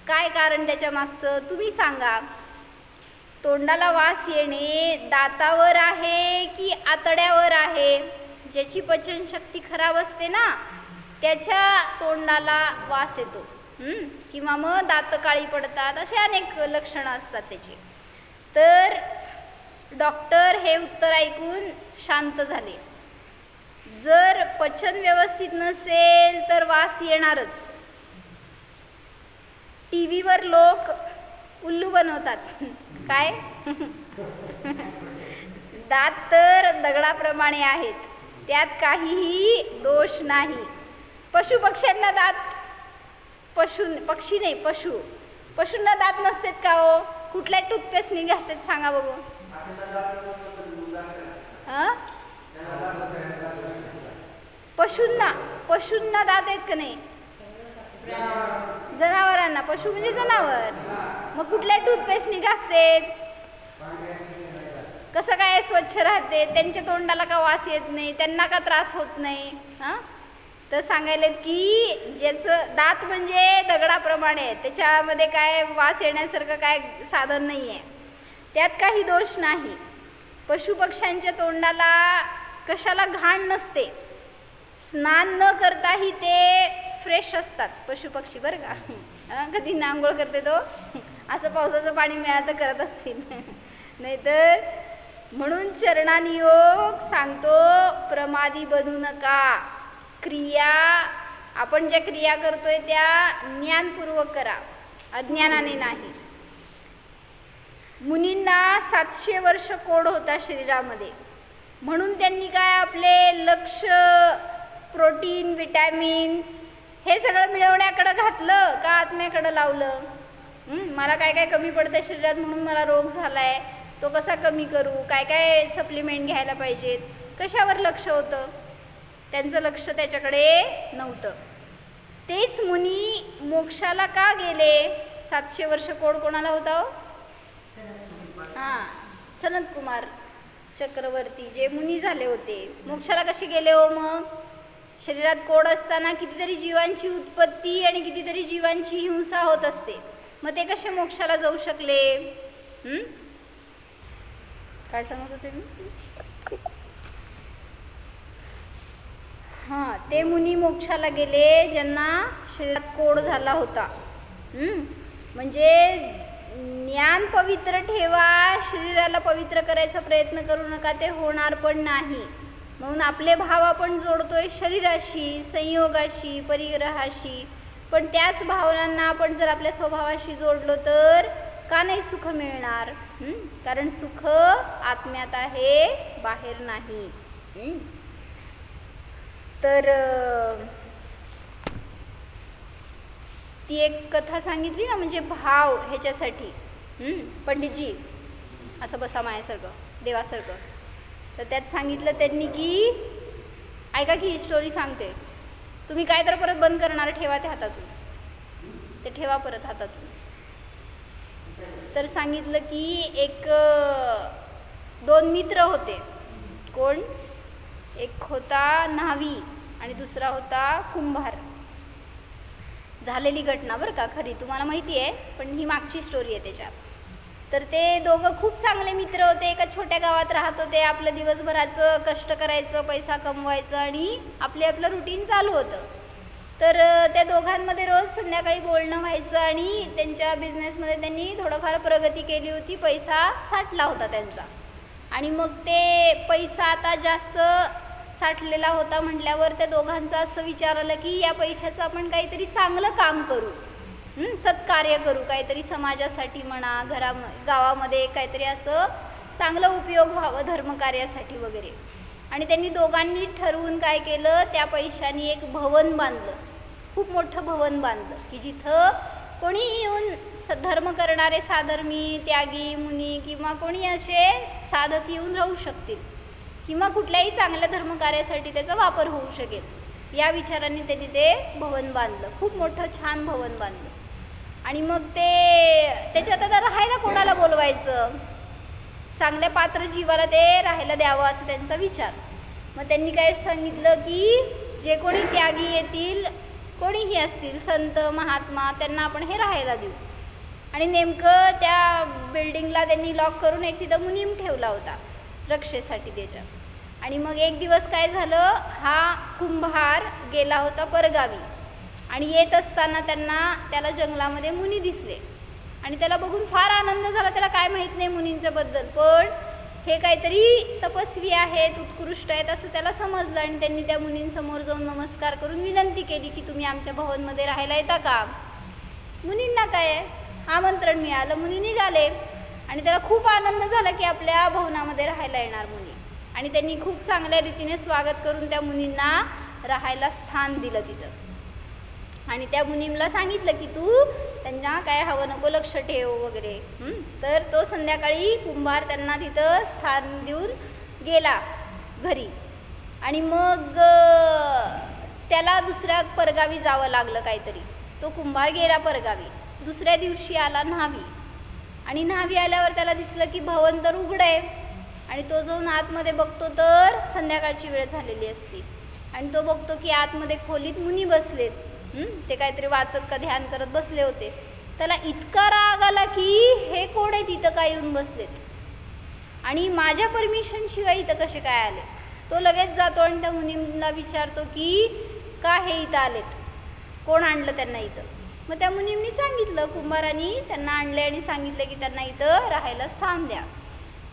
काय कारण त्याच्या मागचं तुम्ही सांगा. तोंडाला वास येणे दातावर आहे की आतड्यावर आहे? ज्याची पचनशक्ती खराब असते ना, त्याच्या तोंडाला वास येतो, किंवा मग दात काळी पडतात, असे अनेक लक्षणं असतात त्याची. तर डॉक्टर हे उत्तर ऐकून शांत झाले. जर पचन व्यवस्थित नसेल तर वास येणारच. टीव्हीवर लोक उल्लू बनवतात, काय दात तर दगडाप्रमाणे आहेत, त्यात काहीही दोष नाही. पशु पक्ष्यांना दात, पक्षी नाही पशूंना दात नसतात का हो? कुठल्या टूथपेस्टने घासतात सांगा बघू. पशूंना दात आहेत का नाही? जनावरांना, पशु म्हणजे जनावर, मग कुठल्या टूथपेस्टने घासतात? कसं काय स्वच्छ राहते? त्यांच्या तोंडाला का वास येत नाही? त्यांना का त्रास होत नाही? तर सांगायला की ज्याचं दात म्हणजे दगडाप्रमाणे, त्याच्यामध्ये काय वास येण्यासारखं काय साधन नाही आहे, त्यात काही दोष नाही. पशुपक्ष्यांच्या तोंडाला कशाला घाण नसते, स्नान न करताही ते फ्रेश असतात पशुपक्षी बरं का. कधी आंघोळ करते तो असं पावसाचं पाणी मिळालं तर करत असतील, नाहीतर. म्हणून चरणानियोग सांगतो, प्रमादी बनू नका. क्रिया, आपण ज्या क्रिया करतोय त्या ज्ञानपूर्वक करा, अज्ञानाने नाही. मुनींना 700 वर्ष कोड होता शरीरामध्ये, म्हणून त्यांनी काय आपले लक्ष प्रोटीन, विटॅमिन्स हे सगळं मिळवण्याकडे घातलं का आत्म्याकडे लावलं? मला काय काय कमी पडतं शरीरात म्हणून मला रोग झालाय, तो कसा कमी करू, काय काय सप्लिमेंट घ्यायला पाहिजेत, कशावर लक्ष होतं, त्यांचं लक्ष त्याच्याकडे नव्हतं. तेच मुनी मोक्षाला का गेले? 700 वर्ष कोड कोणाला होता? हां, सनत कुमार चक्रवर्ती जे मुनी झाले होते, मोक्षाला कसे गेले हो? मग शरीरात कोड असताना कितीतरी जीवांची उत्पत्ती आणि कितीतरी जीवांची हिंसा होत असते, मग ते कसे मोक्षाला जाऊ शकले? काय सांगत होते मी? हां, ते मुनी मोक्षाला गेले ज्यांना शरीरात कोड झाला होता. म्हणजे ज्ञान पवित्र ठेवा, शरीराला पवित्र करायचा प्रयत्न करू नका, ते होणार पण नाही. म्हणून आपले भाव आपण जोडतोय शरीराशी, संयोगाशी, परिग्रहाशी, पण त्याच भावनांना आपण जर आपल्या स्वभावाशी जोडलो तर का नाही सुख मिळणार? कारण सुख आत्म्यात आहे, बाहेर नाही. तर ती एक कथा सांगितली ना, म्हणजे भाव ह्याच्यासाठी. पंडितजी असं बसा माझ्यासारखं, देवासारखं. तर त्यात सांगितलं त्यांनी की, ऐका की ही स्टोरी सांगते. तुम्ही काय तर परत बंद करणार, ठेवा ते हातातून, ते ठेवा परत हातातून. तर सांगितलं की एक 2 मित्र होते. कोण? एक होता न्हावी आणि दुसरा होता कुंभार. झालेली घटना बरं का, खरी, तुम्हाला माहिती आहे, पण ही मागची स्टोरी आहे त्याच्यात. तर ते दोघं खूप चांगले मित्र होते. एका छोट्या गावात राहत होते. आपलं दिवसभराचं कष्ट करायचं, पैसा कमवायचं आणि आपलं रुटीन चालू होतं. तर त्या दोघांमध्ये रोज संध्याकाळी बोलणं व्हायचं आणि त्यांच्या बिझनेसमध्ये त्यांनी थोडंफार प्रगती केली होती, पैसा साठला होता त्यांचा. आणि मग ते पैसा आता जास्त साठलेला होता म्हटल्यावर त्या दोघांचं असं विचार आलं की या पैशाचं आपण काहीतरी चांगलं काम करू, सत्कार्य करू, काहीतरी समाजासाठी म्हणा, गावामध्ये काहीतरी असं चांगलं उपयोग व्हावं धर्मकार्यासाठी वगैरे. आणि त्यांनी दोघांनी ठरवून काय केलं, त्या पैशानी एक भवन बांधलं, खूप मोठं भवन बांधलं की जिथं कोणी येऊन धर्म करणारे साधर्मी, त्यागी, मुनी किंवा कोणी असे साधक येऊन राहू शकतील किंवा कुठल्याही चांगल्या धर्मकार्यासाठी त्याचा वापर होऊ शकेल, या विचारांनी त्यांनी ते भवन बांधलं. खूप मोठं छान भवन बांधलं. आणि मग ते त्याच्यात आता राहायला कोणाला बोलवायचं, चांगल्या पात्र जीवाला ते राहायला द्यावं असं त्यांचा विचार. मग त्यांनी काय सांगितलं की जे कोणी त्यागी येतील, कोणीही असतील, संत महात्मा, त्यांना आपण हे राहायला देऊ. आणि नेमकं त्या बिल्डिंगला त्यांनी लॉक करून एक तिथं मुनीम ठेवला होता रक्षेसाठी त्याच्या. आणि मग एक दिवस काय झालं, हा कुंभार गेला होता परगावी आणि येत असताना त्याला जंगलामध्ये मुनी दिसले आणि त्याला बघून फार आनंद झाला. त्याला काय माहीत नाही मुनींच्याबद्दल, पण हे काहीतरी तपस्वी आहेत, उत्कृष्ट आहेत असं त्याला समजलं. आणि त्यांनी त्या मुनींसमोर जाऊन नमस्कार करून विनंती केली की तुम्ही आमच्या भवनमध्ये राहायला येता का? मुनींना काय आहे, आमंत्रण मिळालं, मुनी निघाले. आणि त्याला खूप आनंद झाला की आपल्या भवनामध्ये राहायला येणार मुनी. आणि त्यांनी खूप चांगल्या रीतीने स्वागत करून त्या मुनींना राहायला स्थान दिलं तिथं. आणि त्या मुनींना सांगितलं की तू त्यांना काय हवं नको लक्ष ठेव वगैरे. तर तो संध्याकाळी कुंभार त्यांना तिथं स्थान देऊन गेला घरी. आणि मग त्याला दुसऱ्या परगावी जावं लागलं काहीतरी. तो कुंभार गेला परगावी. दुसऱ्या दिवशी आला न्हावी. आणि न्हावी आल्यावर त्याला दिसलं की भवन तर उघडं आहे. आणि तो जाऊन आतमध्ये बघतो तर संध्याकाळची वेळ झालेली असते. आणि तो बघतो की आतमध्ये खोलीत मुनी बसलेत. ते काहीतरी वाचत का ध्यान करत बसले होते. त्याला इतका राग आला की हे कोण आहे तिथं काय येऊन बसलेत आणि माझ्या परमिशन शिवाय इथं कसे काय आले. तो लगेच जातो आणि त्या मुनींना विचारतो की का हे इथं आलेत, कोण आणलं त्यांना इथं. मग त्या मुनींनी सांगितलं, कुंभारांनी त्यांना आणले आणि सांगितलं की त्यांना इथं राहायला स्थान द्या.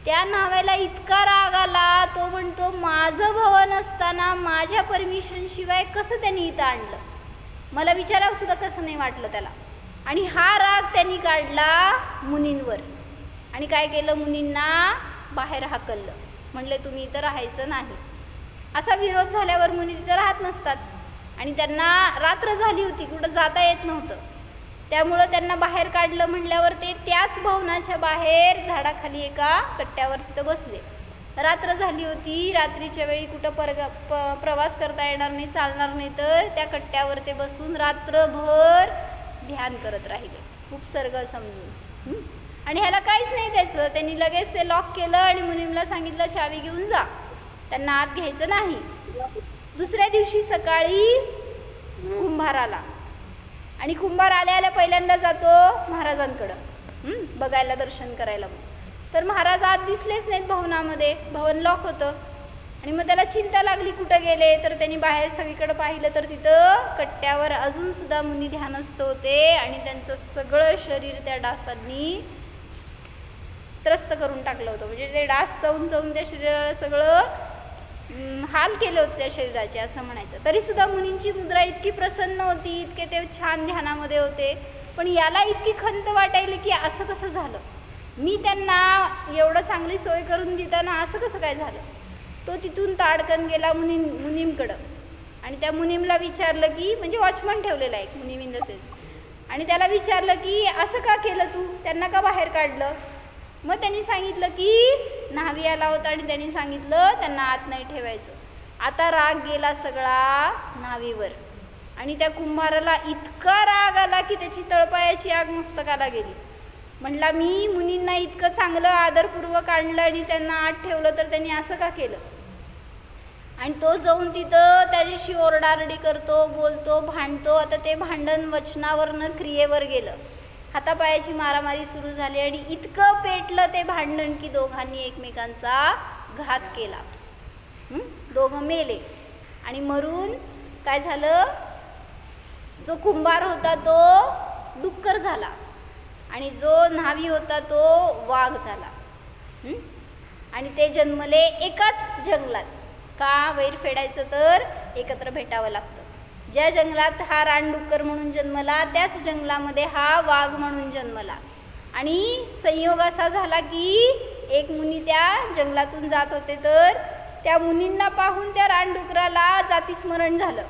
त्या न्हाव्याला इतका राग आला, तो म्हणतो माझं भवन असताना माझ्या परमिशन शिवाय कसं त्यांनी इथं आणलं, मला विचारावं सुद्धा कसं नाही वाटलं त्याला. आणि हा राग त्यांनी काढला मुनींवर आणि काय केलं, मुनींना बाहेर हाकललं. म्हणले तुम्ही इथं राहायचं नाही. असा विरोध झाल्यावर मुनी तिथं राहत नसतात. आणि त्यांना रात्र झाली होती, कुठं जाता येत नव्हतं. त्यामुळं त्यांना बाहेर काढलं म्हटल्यावर ते त्याच भवनाच्या बाहेर झाडाखाली एका कट्ट्यावर तिथं बसले. रात्र झाली होती. रात्रीच्या वेळी कुठं प्रवास करता येणार नाही, चालणार नाही, तर त्या कट्ट्यावर ते बसून रात्रभर ध्यान करत राहिले, उपसर्ग समजून. आणि ह्याला काहीच नाही त्याचं. त्यांनी लगेच ते लॉक केलं आणि मुनीमला सांगितलं चावी घेऊन जा, त्यांना आत घ्यायचं नाही. दुसऱ्या दिवशी सकाळी कुंभार आला आणि कुंभार आल्या पहिल्यांदा जातो महाराजांकडं बघायला, दर्शन करायला. तर महाराज आत दिसलेच नाहीत भवनामध्ये, भवन लॉक होतं. आणि मग त्याला चिंता लागली कुठं गेले. तर त्यांनी बाहेर सगळीकडे पाहिलं तर तिथं कट्ट्यावर अजूनसुद्धा मुनी ध्यानस्थ होते आणि त्यांचं सगळं शरीर त्या डासांनी त्रस्त करून टाकलं होतं. म्हणजे ते डास चावून चावून त्या शरीराला सगळं हाल केले होते त्या शरीराचे, असं म्हणायचं. तरीसुद्धा मुनींची मुद्रा इतकी प्रसन्न होती, इतके ते छान ध्यानामध्ये होते. पण याला इतकी खंत वाटायली की असं कसं झालं, मी त्यांना एवढं चांगली सोय करून देताना असं कसं काय झालं. तो तिथून ताडकन गेला मुनीमकडं आणि त्या मुनीमला विचारलं की, म्हणजे वॉचमन ठेवलेला एक मुनीम इन द सेन्स, आणि त्याला विचारलं की असं का केलं तू, त्यांना का बाहेर काढलं. मग त्यांनी सांगितलं की न्हावी आला होता आणि त्यांनी सांगितलं त्यांना आत नाही ठेवायचं. आता राग गेला सगळा न्हावीवर आणि त्या कुंभाराला इतका राग आला की त्याची तळपायाची आग मस्तकाला गेली. म्हटला मी मुनींना इतकं चांगलं आदरपूर्वक आणलं आणि त्यांना आत ठेवलं, तर त्यांनी असं का केलं. आणि तो जाऊन तिथं त्याच्याशी ओरडारडी करतो, बोलतो, भांडतो. आता ते भांडण वचनावरनं क्रियेवर गेलं, हातापायाची मारामारी सुरू झाली आणि इतकं पेटलं ते भांडण की दोघांनी एकमेकांचा घात केला. दोघं मेले. आणि मरून काय झालं, जो कुंभार होता तो डुक्कर झाला आणि जो न्हावी होता तो वाघ झाला. आणि ते जन्मले एकाच जंगलात. का वैर फेडायचं तर एकत्र भेटावं लागतं. ज्या जंगलात हा रानडुक्कर म्हणून जन्मला त्याच जंगलामध्ये हा वाघ म्हणून जन्मला. आणि संयोग असा झाला की एक मुनी त्या जंगलातून जात होते, तर त्या मुनींना पाहून त्या रानडुकराला जातीस्मरण झालं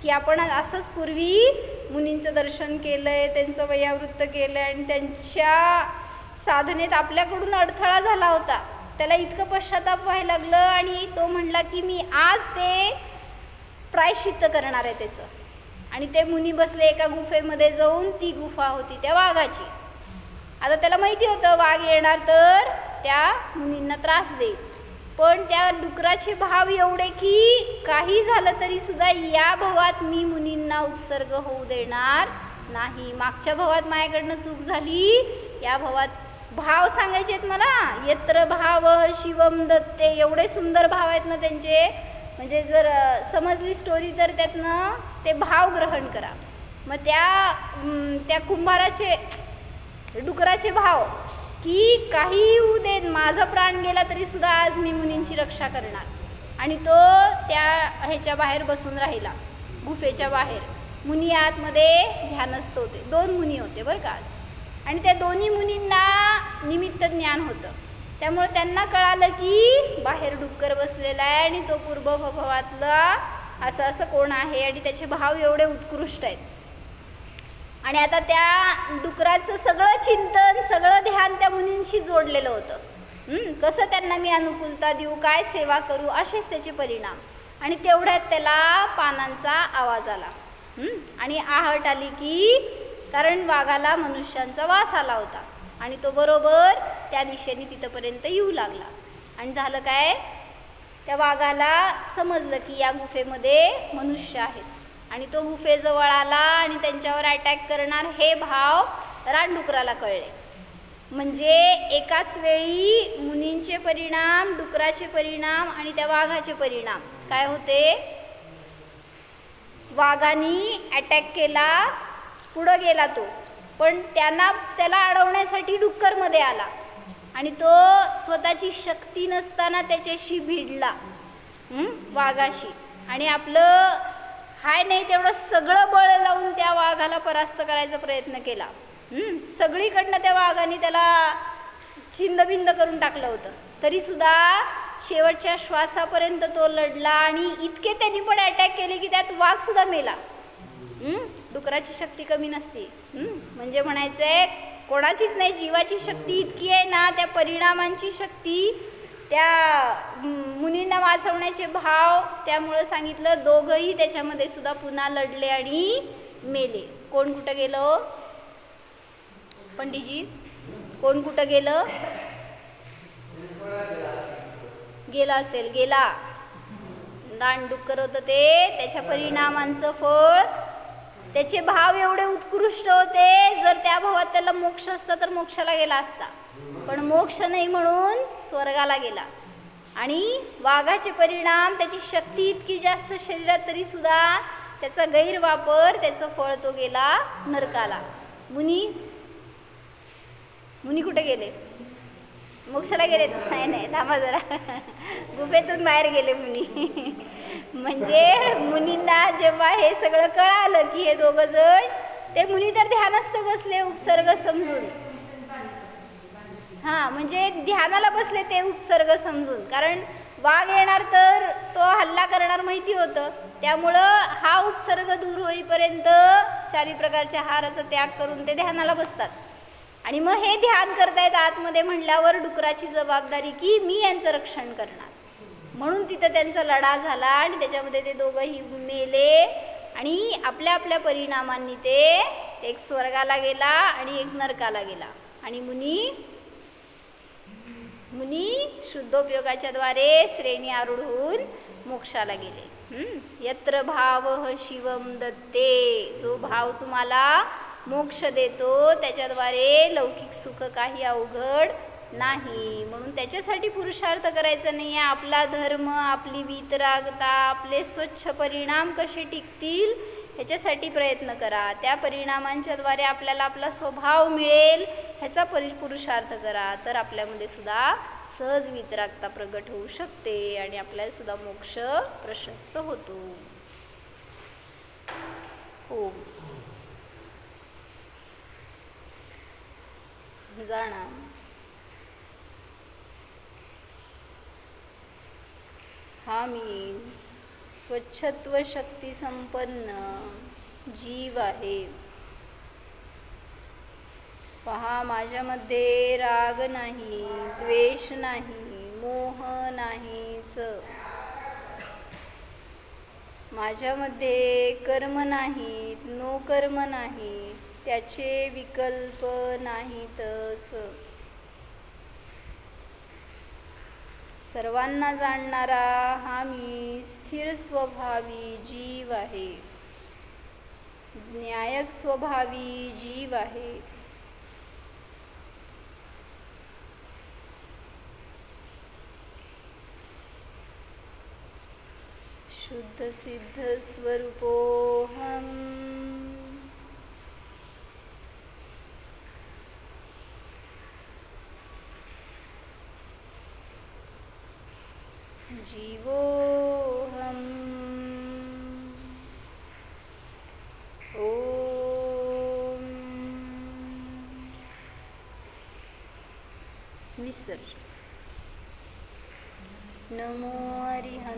की आपण असंच पूर्वी मुनींचं दर्शन केलं आहे, त्यांचं वयावृत्त केलं आहे आणि त्यांच्या साधनेत आपल्याकडून अडथळा झाला होता. त्याला इतकं पश्चाताप व्हायला लागलं आणि तो म्हणला की मी आज ते प्रायश्चित्त करणार आहे त्याचं. आणि ते मुनी बसले एका गुफेमध्ये जाऊन. ती गुफा होती त्या वाघाची. आता त्याला माहिती होतं वाघ येणार तर त्या मुनींना त्रास देईल, पण त्या डुकराचे भाव एवढे की काही झालं तरी सुद्धा या भवात मी मुनींना उत्सर्ग होऊ देणार नाही. मागच्या भवात माझ्याकडनं चूक झाली, या भवात भाव सांगायचे आहेत मला. यत्र भाव शिवम दत्ते, एवढे सुंदर भाव आहेत ना त्यांचे, म्हणजे जर समजली स्टोरी तर त्यातनं ते भाव ग्रहण करा. मग त्या कुंभाराचे डुकराचे भाव की काही होऊ दे, माझा प्राण गेला तरी सुद्धा आज मी मुनींची रक्षा करणार. आणि तो त्या ह्याच्या बाहेर बसून राहिला, गुफेच्या बाहेर. मुनी आतमध्ये ध्यानस्थ होते. 2 मुनी होते बरं का आज. आणि त्या दोन्ही मुनींना निमित्त ज्ञान होतं, त्यामुळे त्यांना कळालं की बाहेर डुक्कर बसलेला आहे आणि तो पूर्व भवातला असं असं कोण आहे आणि त्याचे भाव एवढे उत्कृष्ट आहेत. आणि आता त्या डुकराचं सगळं चिंतन, सगळं ध्यान त्या मुनींशी जोडलेलं होतं. कसं त्यांना मी अनुकूलता देऊ, काय सेवा करू, असेच त्याचे परिणाम. आणि तेवढ्यात त्याला पानांचा आवाज आला आणि आहट आली की, कारण वाघाला मनुष्यांचा वास आला होता आणि तो बरोबर त्या दिशेने तिथपर्यंत येऊ लागला. आणि झालं काय, त्या वाघाला समजलं की या गुफेमध्ये मनुष्य आहेत आणि तो गुफेजवळ आला आणि त्यांच्यावर अटॅक करणार हे भाव रानडुकराला कळले. म्हणजे एकाच वेळी मुनींचे परिणाम, डुकराचे परिणाम आणि त्या वाघाचे परिणाम काय होते. वाघाने अटॅक केला, पुढं गेला तो, पण त्याला अडवण्यासाठी डुक्करमध्ये आला आणि तो स्वतःची शक्ती नसताना त्याच्याशी भिडला वाघाशी आणि आपलं हाय नाही तेवढं सगळं बळ लावून त्या वाघाला परास्त करायचा प्रयत्न केला. सगळीकडनं त्या वाघाने त्याला छिंदबिंद करून टाकलं होतं, तरीसुद्धा शेवटच्या श्वासापर्यंत तो लढला आणि इतके त्यांनी पण अटॅक केले की त्यात वाघसुद्धा मेला. डुकराची शक्ती कमी नसते. म्हणजे म्हणायचंय कोणाचीच नाही, जीवाची शक्ती इतकी आहे ना, त्या परिणामांची शक्ती, त्या मुनींना वाचवण्याचे भाव, त्यामुळं सांगितलं दोघंही त्याच्यामध्ये सुद्धा पुन्हा लढले आणि मेले. कोण कुठं गेलं पंडितजी? कोण कुठं गेलं? गेला असेल, गेला. रानडुक्कर होतं ते, त्याच्या परिणामांचं फळ, त्याचे भाव एवढे उत्कृष्ट होते, जर त्या भावात त्याला मोक्ष असता तर मोक्षाला गेला असता, पण मोक्ष नाही म्हणून स्वर्गाला गेला. आणि वाघाचे परिणाम, त्याची शक्ती इतकी जास्त शरीरात तरी सुद्धा त्याचा गैरवापर, त्याचं फळ तो गेला नरकाला. मुनी कुठे गेले? मोक्षाला गेले? नाही, थांबा जरा, गुफेतून बाहेर गेले मुनी. म्हणजे मुनींना जेव्हा हे सगळं कळालं की हे दोघं जण, ते मुनी तर ध्यानस्थ बसले उपसर्ग समजून. म्हणजे ध्यानाला बसले ते उपसर्ग समजून, कारण वाघ येणार तर तो हल्ला करणार माहिती होतं, त्यामुळं हा उपसर्ग दूर होईपर्यंत 4 प्रकारच्या आहाराचा त्याग करून ते ध्यानाला बसतात. आणि मग हे ध्यान करतायत आतमध्ये म्हणल्यावर डुकराची जबाबदारी की मी यांचं रक्षण करणार, म्हणून तिथं त्यांचा लढा झाला आणि त्याच्यामध्ये ते दोघंही मेले. आणि आपल्या आपल्या परिणामांनी ते एक स्वर्गाला गेला आणि एक नरकाला गेला. आणि मुनी शुद्धोपयोगाच्या द्वारे श्रेणी आरूढ होऊन मोक्षाला गेले. यत्र भावः शिवम दत्ते, जो भाव तुम्हाला मोक्ष देतो त्याच्याद्वारे लौकिक सुख काही अवघड नाही. म्हणून त्याच्यासाठी पुरुषार्थ करायचा नाही आहे. आपला धर्म, आपली वीतरागता, आपले स्वच्छ परिणाम कसे टिकतील ह्याच्यासाठी प्रयत्न करा. त्या परिणामांच्या द्वारे आपल्याला आपला स्वभाव मिळेल ह्याचा पुरुषार्थ करा, तर आपल्यामध्ये सुद्धा सहज वीतरागता प्रगट होऊ शकते आणि आपल्याला सुद्धा मोक्ष प्रशस्त होतो. हो जाणा. हा मी स्वच्छत्व शक्ती संपन्न जीव आहे. पहा, माझ्यामध्ये राग नाही, द्वेष नाही, मोह नाहीच. माझ्यामध्ये कर्म नाहीत, नो कर्म नाही, त्याचे विकल्प नाहीतच. सर्वांना जाणणारा हा मी स्थिर स्वभावी जीव आहे, न्यायक स्वभावी जीव आहे. शुद्ध सिद्ध स्वरूपोऽहम्. जीवोऽहम्. ओम विसर्जन. नमो हरिहं.